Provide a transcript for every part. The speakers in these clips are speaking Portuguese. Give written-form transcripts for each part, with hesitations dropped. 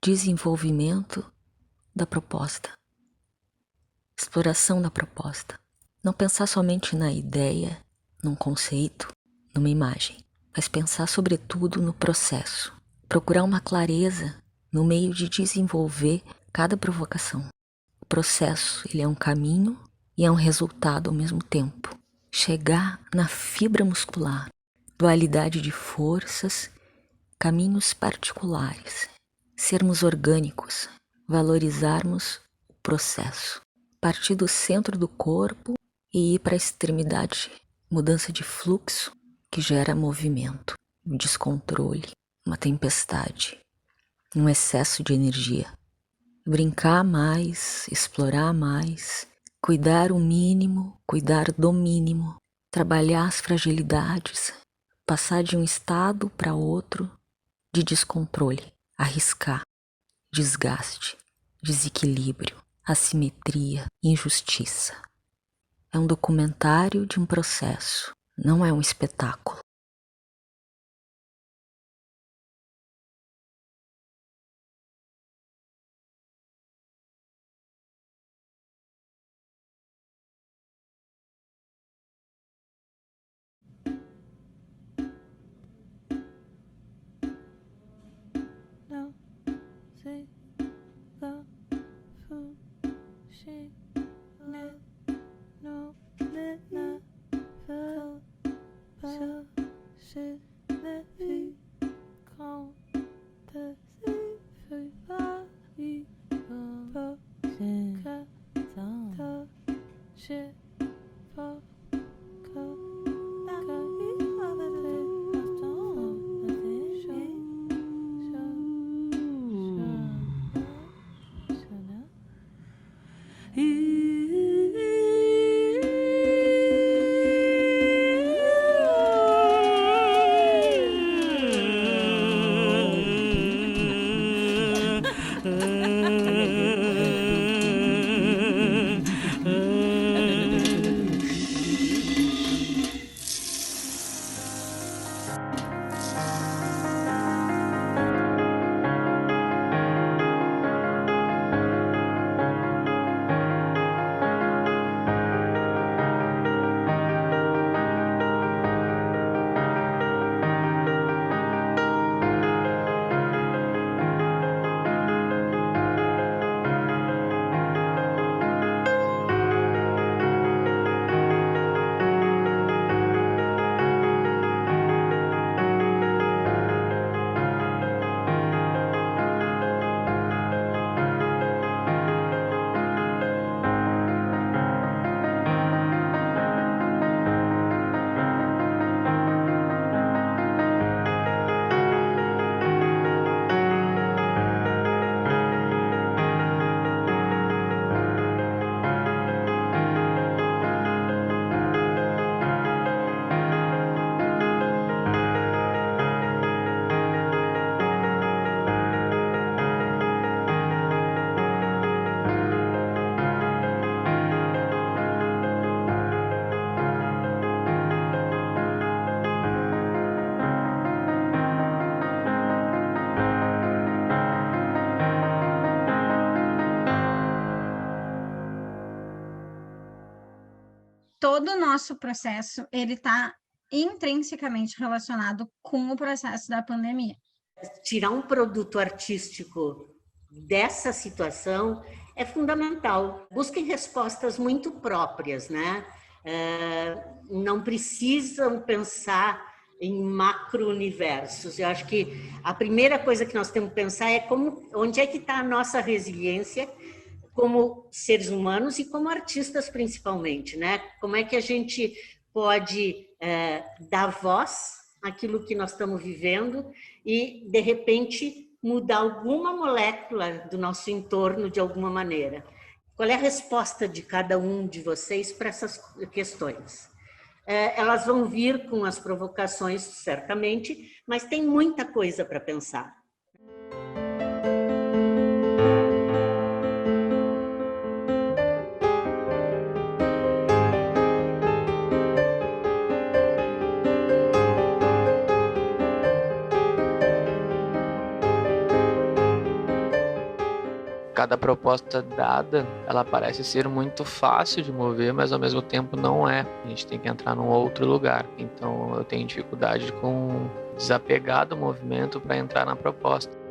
desenvolvimento da proposta, exploração da proposta. Não pensar somente na ideia, num conceito, numa imagem, mas pensar sobretudo no processo. Procurar uma clareza no meio de desenvolver cada provocação. O processo, ele é um caminho e é um resultado ao mesmo tempo. Chegar na fibra muscular, dualidade de forças, caminhos particulares. Sermos orgânicos, valorizarmos o processo. Partir do centro do corpo e ir para a extremidade. Mudança de fluxo que gera movimento, um descontrole, uma tempestade, um excesso de energia. Brincar mais, explorar mais, cuidar o mínimo, cuidar do mínimo, trabalhar as fragilidades, passar de um estado para outro de descontrole, arriscar, desgaste, desequilíbrio, assimetria, injustiça. É um documentário de um processo, não é um espetáculo. Todo o nosso processo, ele está intrinsecamente relacionado com o processo da pandemia. Tirar um produto artístico dessa situação é fundamental. Busquem respostas muito próprias, né? Não precisam pensar em macro-universos. Eu acho que a primeira coisa que nós temos que pensar é onde é que está a nossa resiliência como seres humanos e como artistas principalmente, né? Como é que a gente pode dar voz àquilo que nós estamos vivendo e, de repente, mudar alguma molécula do nosso entorno de alguma maneira. Qual é a resposta de cada um de vocês para essas questões? Elas vão vir com as provocações, certamente, mas tem muita coisa para pensar. cada proposta dada, ela parece ser muito fácil de mover, mas ao mesmo tempo não é. A gente tem que entrar num outro lugar. Então eu tenho dificuldade com desapegar do movimento para entrar na proposta.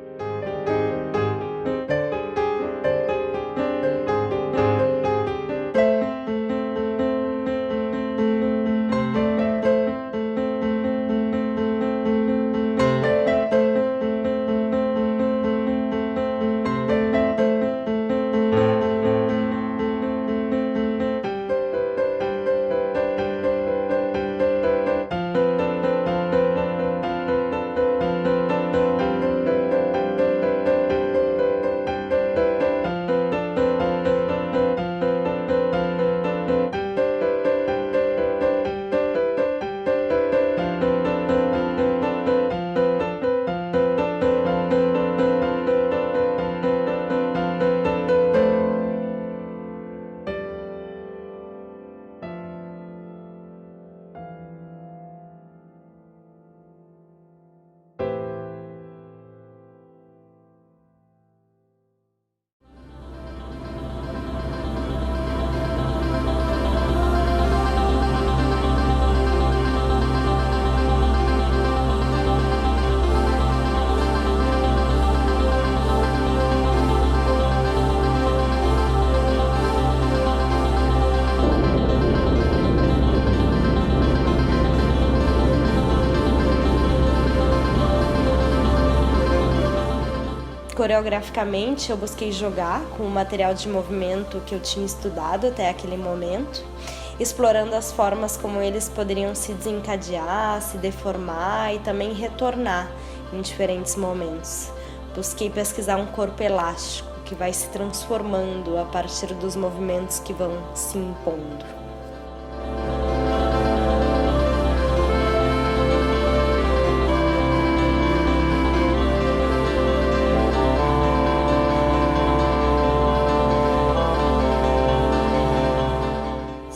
Coreograficamente, eu busquei jogar com o material de movimento que eu tinha estudado até aquele momento, explorando as formas como eles poderiam se desencadear, se deformar e também retornar em diferentes momentos. Busquei pesquisar um corpo elástico que vai se transformando a partir dos movimentos que vão se impondo.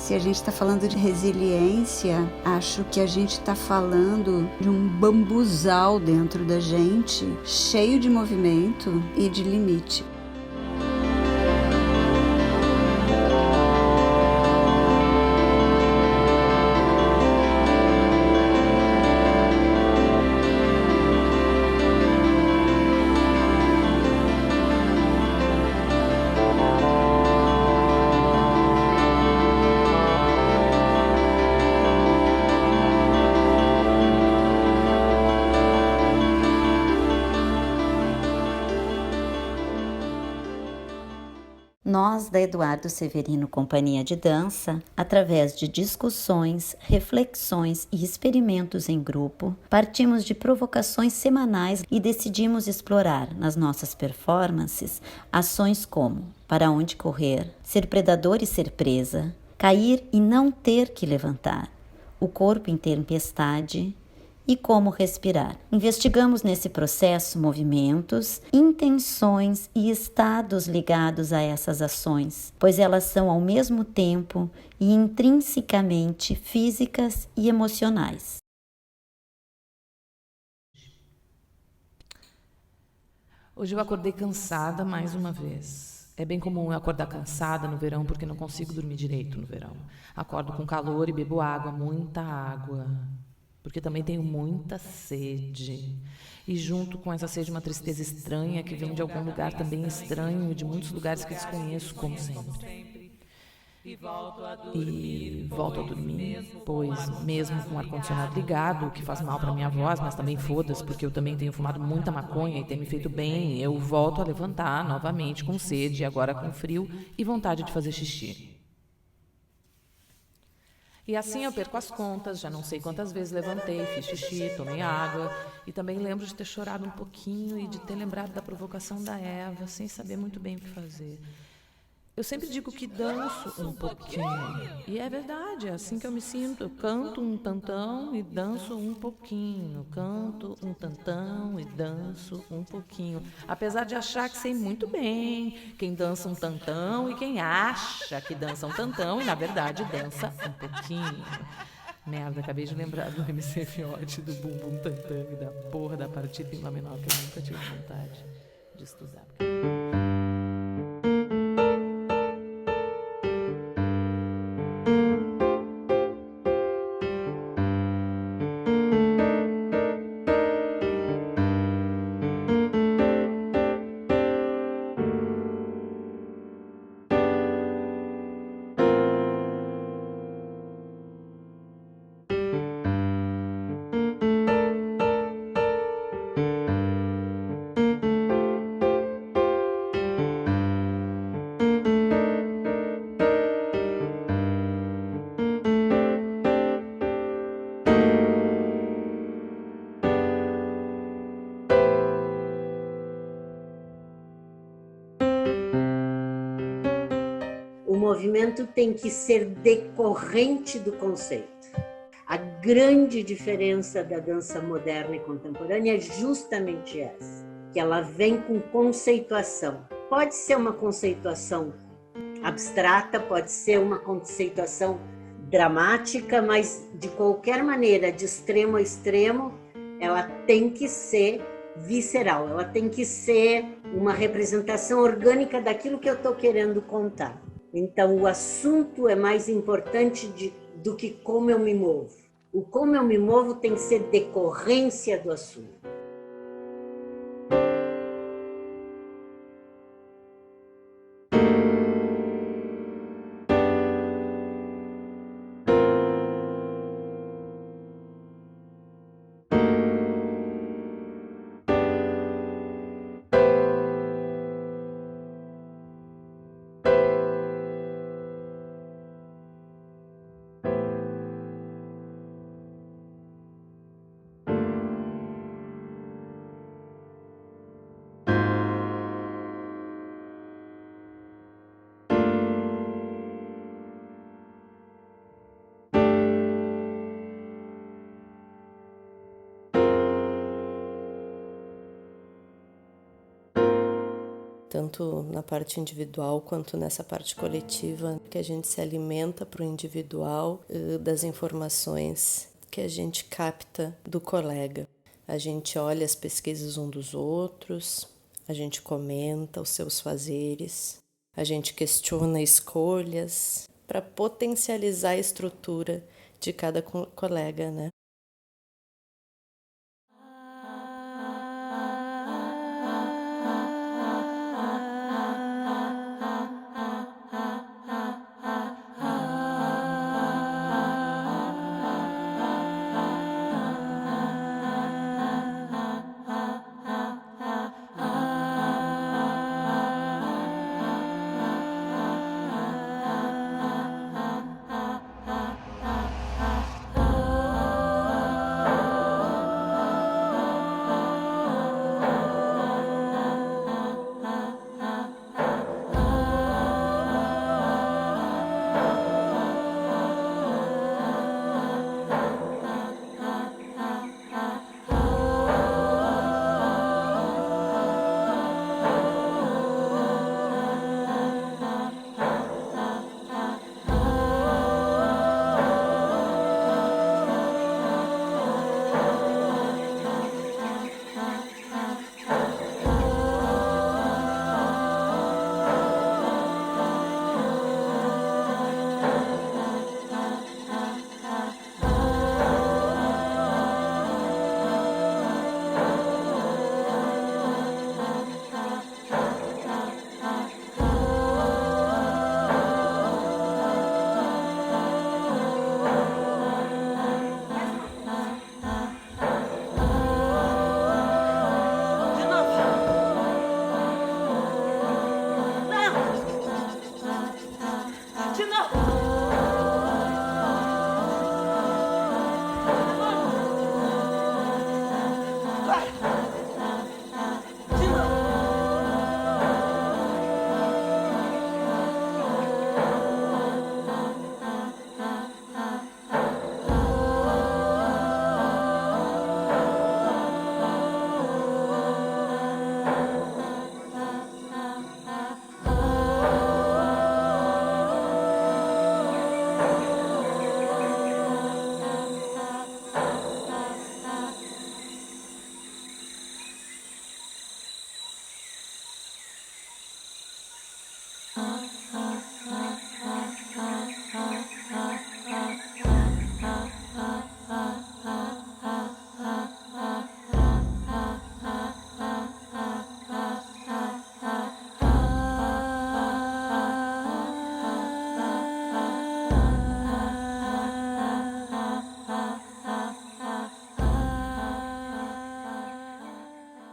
Se a gente está falando de resiliência, acho que a gente está falando de um bambuzal dentro da gente, cheio de movimento e de limite. Nós, da Eduardo Severino Companhia de Dança, através de discussões, reflexões e experimentos em grupo, partimos de provocações semanais e decidimos explorar nas nossas performances ações como para onde correr, ser predador e ser presa, cair e não ter que levantar, o corpo em tempestade e como respirar. Investigamos nesse processo movimentos, intenções e estados ligados a essas ações, pois elas são ao mesmo tempo e intrinsecamente físicas e emocionais. Hoje eu acordei cansada mais uma vez. É bem comum eu acordar cansada no verão porque não consigo dormir direito no verão. Acordo com calor e bebo água, muita água. Porque também tenho muita sede. E junto com essa sede, uma tristeza estranha que vem de algum lugar também estranho, de muitos lugares que desconheço, como sempre. E volto a dormir, pois mesmo com o ar-condicionado ligado, que faz mal para minha voz, mas também foda-se, porque eu também tenho fumado muita maconha e tem me feito bem, eu volto a levantar novamente com sede, agora com frio e vontade de fazer xixi. E assim eu perco as contas, já não sei quantas vezes levantei, fiz xixi, tomei água. E também lembro de ter chorado um pouquinho e de ter lembrado da provocação da Eva, sem saber muito bem o que fazer. Eu sempre digo que danço um pouquinho. E é verdade, é assim que eu me sinto. Eu canto um tantão e danço um pouquinho. Canto um tantão e danço um pouquinho. Apesar de achar que sei muito bem quem dança um tantão e quem acha que dança um tantão e, na verdade, dança um pouquinho. Merda, acabei de lembrar do MC Fiote, do Bum Bum Tantão e da porra da partida em Lá menor que eu nunca tive vontade de estudar. movimento tem que ser decorrente do conceito. A grande diferença da dança moderna e contemporânea é justamente essa, que ela vem com conceituação. Pode ser uma conceituação abstrata, pode ser uma conceituação dramática, mas de qualquer maneira, de extremo a extremo, ela tem que ser visceral, ela tem que ser uma representação orgânica daquilo que eu estou querendo contar. Então, o assunto é mais importante do que como eu me movo. O como eu me movo tem que ser decorrência do assunto. Tanto na parte individual quanto nessa parte coletiva, que a gente se alimenta para o individual das informações que a gente capta do colega. A gente olha as pesquisas um dos outros, a gente comenta os seus fazeres, a gente questiona escolhas para potencializar a estrutura de cada colega, né?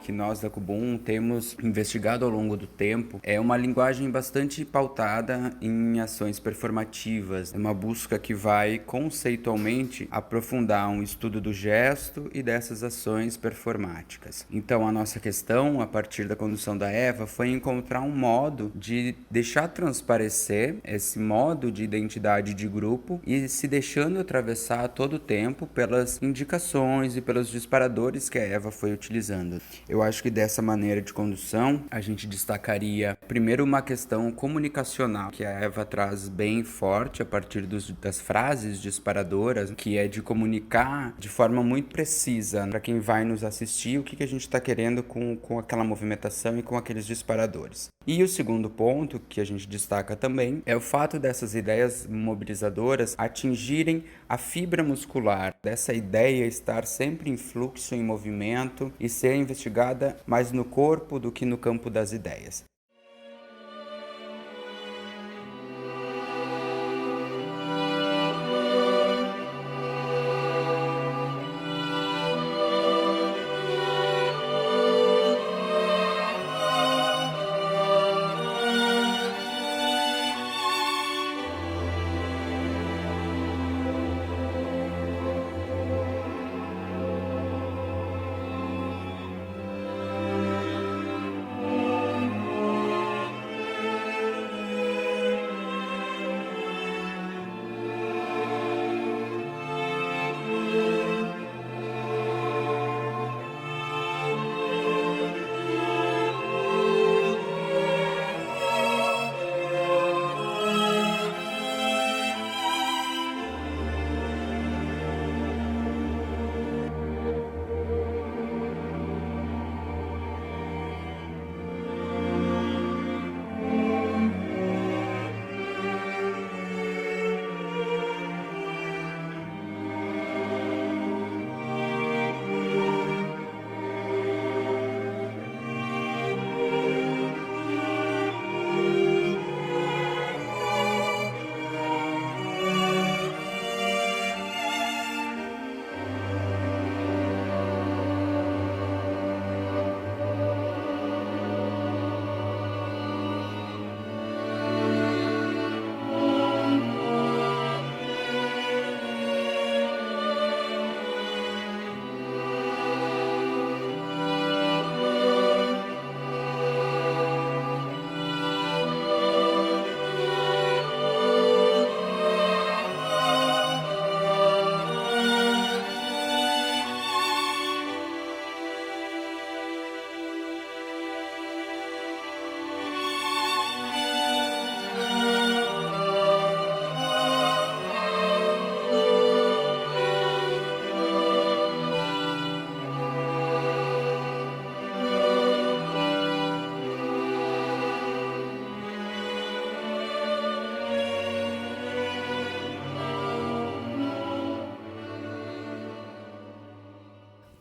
que nós da Kubum temos investigado ao longo do tempo é uma linguagem bastante pautada em ações performativas, uma busca que vai conceitualmente aprofundar um estudo do gesto e dessas ações performáticas. Então a nossa questão, a partir da condução da Eva, foi encontrar um modo de deixar transparecer esse modo de identidade de grupo e se deixando atravessar todo o tempo pelas indicações e pelos disparadores que a Eva foi utilizando. Eu acho que dessa maneira de condução, a gente destacaria primeiro uma questão comunicacional, que a Eva traz bem forte a partir das frases disparadoras, que é de comunicar de forma muito precisa para quem vai nos assistir o que a gente está querendo com aquela movimentação e com aqueles disparadores. E o segundo ponto que a gente destaca também é o fato dessas ideias mobilizadoras atingirem a fibra muscular, dessa ideia estar sempre em fluxo, em movimento e ser investigada mais no corpo do que no campo das ideias.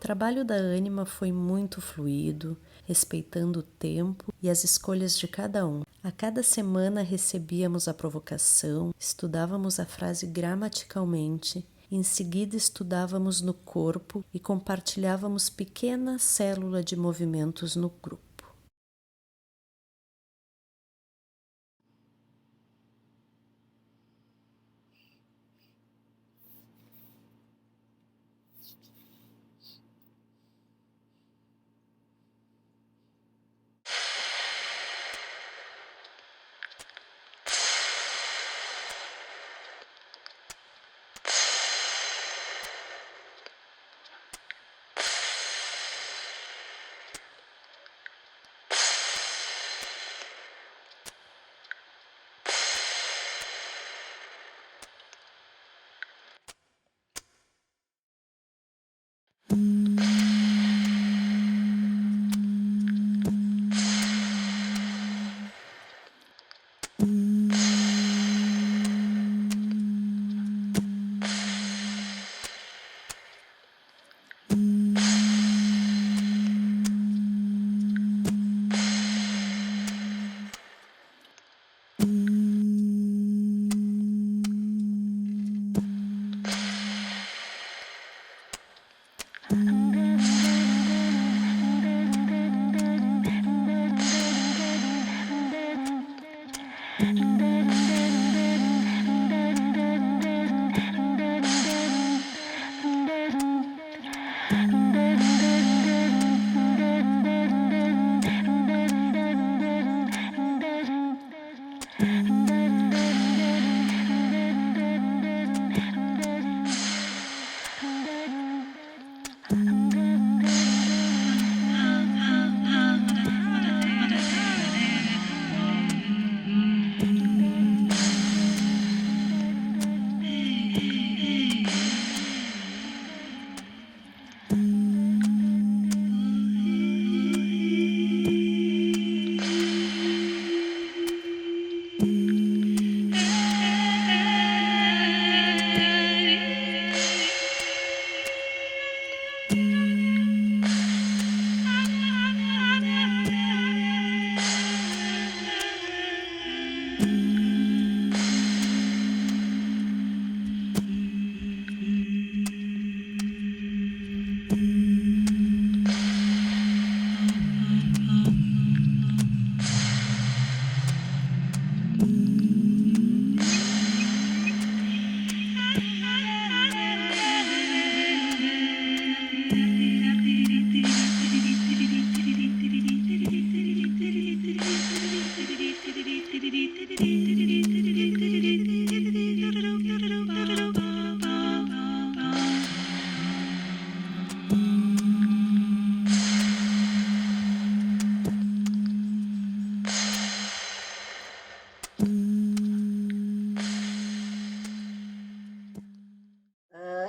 O trabalho da Ânima foi muito fluido, respeitando o tempo e as escolhas de cada um. A cada semana recebíamos a provocação, estudávamos a frase gramaticalmente, em seguida estudávamos no corpo e compartilhávamos pequenas células de movimentos no grupo.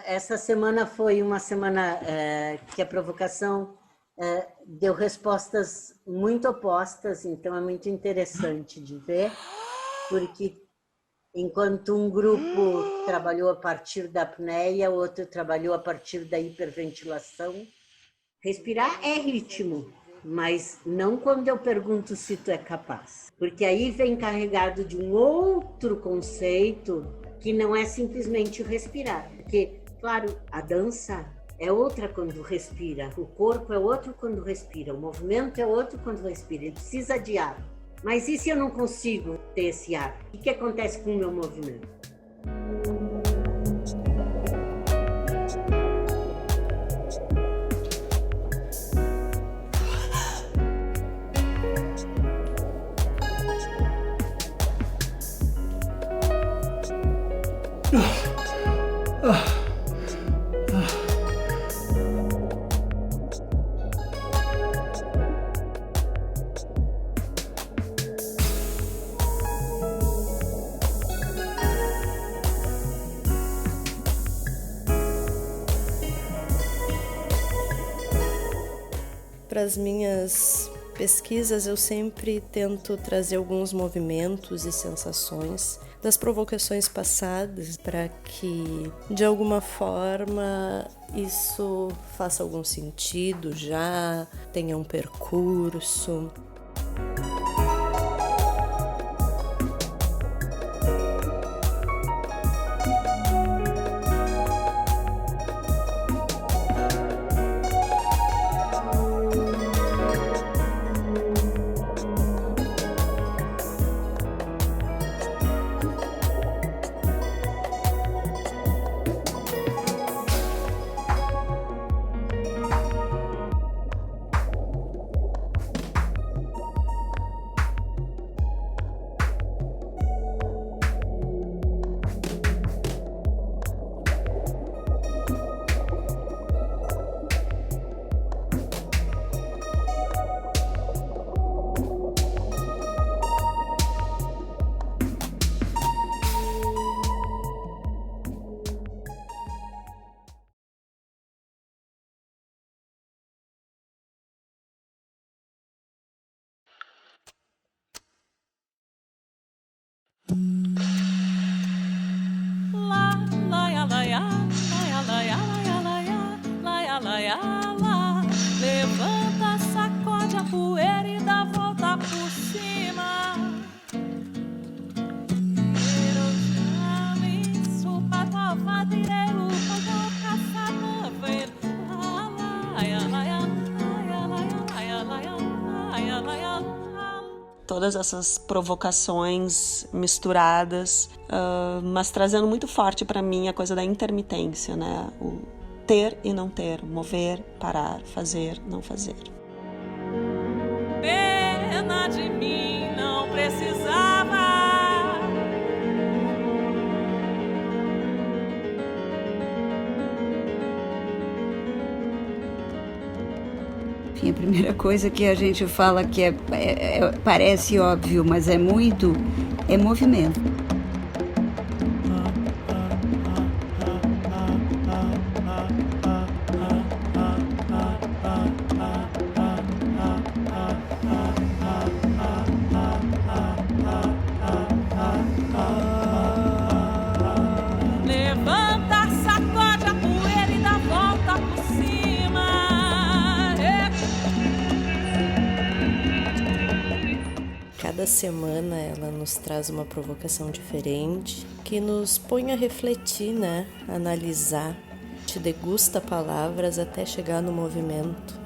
Essa semana foi uma semana que a provocação deu respostas muito opostas, então é muito interessante de ver, porque enquanto um grupo trabalhou a partir da apneia, o outro trabalhou a partir da hiperventilação. Respirar é ritmo, mas não quando eu pergunto se tu é capaz, porque aí vem carregado de um outro conceito que não é simplesmente respirar, porque, claro, a dança é outra quando respira, o corpo é outro quando respira, o movimento é outro quando respira, ele precisa de ar. Mas e se eu não consigo ter esse ar? O que acontece com o meu movimento? Para as minhas pesquisas, eu sempre tento trazer alguns movimentos e sensações das provocações passadas para que, de alguma forma, isso faça algum sentido já, tenha um percurso. Levanta, sacode a poeira e dá volta por cima. Todas essas provocações misturadas, mas trazendo muito forte para mim a coisa da intermitência, né? O ter e não ter, mover, parar, fazer, não fazer. Pena de mim, não precisava. Enfim, a primeira coisa que a gente fala que parece óbvio, mas é movimento. Levanta, sacode a poeira e dá volta por cima. Cada semana ela nos traz uma provocação diferente que nos põe a refletir, né? Analisar, te degusta palavras até chegar no movimento.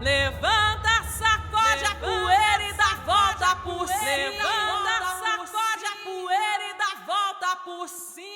Levanta, sacode a poeira e dá volta por cima. Levanta, sacode a poeira e dá volta por cima.